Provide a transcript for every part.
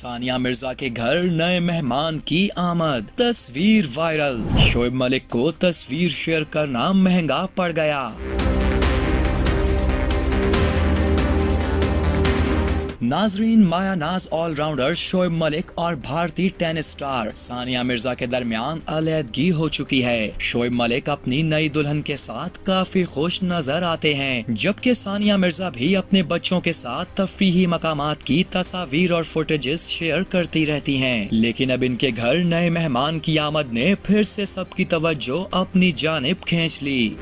सानिया मिर्जा के घर नए मेहमान की आमद, तस्वीर वायरल। शोएब मलिक को तस्वीर शेयर करना महंगा पड़ गया। नाजरीन, मायानाज ऑलराउंडर शोएब मलिक और भारतीय टेनिस स्टार सानिया मिर्जा के दरमियान अलहदगी हो चुकी है। शोएब मलिक अपनी नई दुल्हन के साथ काफी खुश नजर आते हैं, जबकि सानिया मिर्जा भी अपने बच्चों के साथ तफरीही मकामात की तस्वीर और फुटेजेस शेयर करती रहती हैं। लेकिन अब इनके घर नए मेहमान की आमद ने फिर से सबकी तवज्जो अपनी जानिब खींच ली।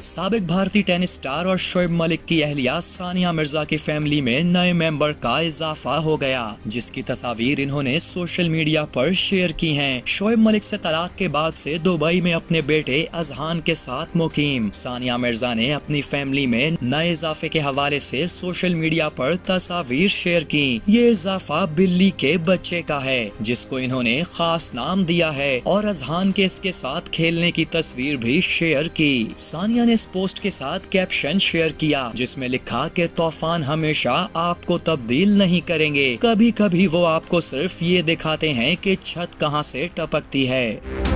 साबिक भारतीय टेनिस स्टार और शोएब मलिक की अहलिया सानिया मिर्जा की फैमिली में नए मेंबर का इजाफा हो गया, जिसकी तस्वीर इन्होंने सोशल मीडिया पर शेयर की हैं। शोएब मलिक से तलाक के बाद से दुबई में अपने बेटे अजहान के साथ मुकीम। सानिया मिर्जा ने अपनी फैमिली में नए इजाफे के हवाले से सोशल मीडिया पर तस्वीर शेयर की। ये इजाफा बिल्ली के बच्चे का है, जिसको इन्होंने खास नाम दिया है, और अजहान के इसके साथ खेलने की तस्वीर भी शेयर की। सानिया ने इस पोस्ट के साथ कैप्शन शेयर किया, जिसमें लिखा कि तूफान हमेशा आपको तब्दील नहीं करेंगे, कभी कभी वो आपको सिर्फ ये दिखाते हैं कि छत कहां से टपकती है।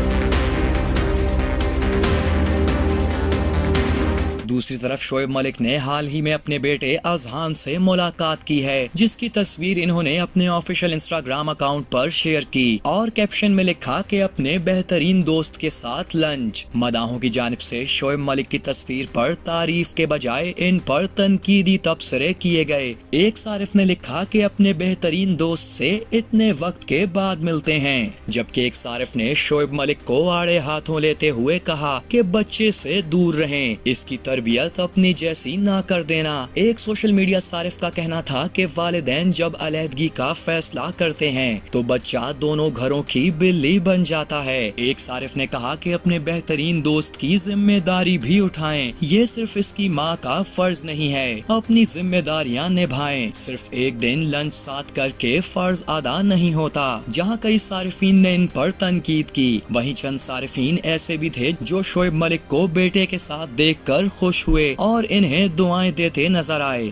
दूसरी तरफ शोएब मलिक ने हाल ही में अपने बेटे अजहान से मुलाकात की है, जिसकी तस्वीर इन्होंने अपने ऑफिशियल इंस्टाग्राम अकाउंट पर शेयर की और कैप्शन में लिखा कि अपने बेहतरीन दोस्त के साथ लंच। मदाहों की जानिब से शोएब मलिक की तस्वीर पर तारीफ के बजाय इन पर तनकीदी तबसरे किए गए। एक सारिफ ने लिखा कि अपने बेहतरीन दोस्त से इतने वक्त के बाद मिलते हैं, जबकि एक सारिफ ने शोएब मलिक को आड़े हाथों लेते हुए कहा कि बच्चे से दूर रहें, इसकी तरबियत अपनी जैसी ना कर देना। एक सोशल मीडिया सारिफ का कहना था कि वालिदैन जब अलहदगी का फैसला करते हैं तो बच्चा दोनों घरों की बिल्ली बन जाता है। एक सारिफ ने कहा कि अपने बेहतरीन दोस्त की जिम्मेदारी भी उठाएं, ये सिर्फ इसकी माँ का फर्ज नहीं है, अपनी जिम्मेदारियाँ निभाएं। सिर्फ एक दिन लंच साथ करके फर्ज अदा नहीं होता। जहाँ कई सारिफीन ने इन पर तनकीद की, वहीं चंद सारिफीन ऐसे भी थे जो शोएब मलिक को बेटे के साथ देखकर खुश हुए और इन्हें दुआएं देते नजर आए।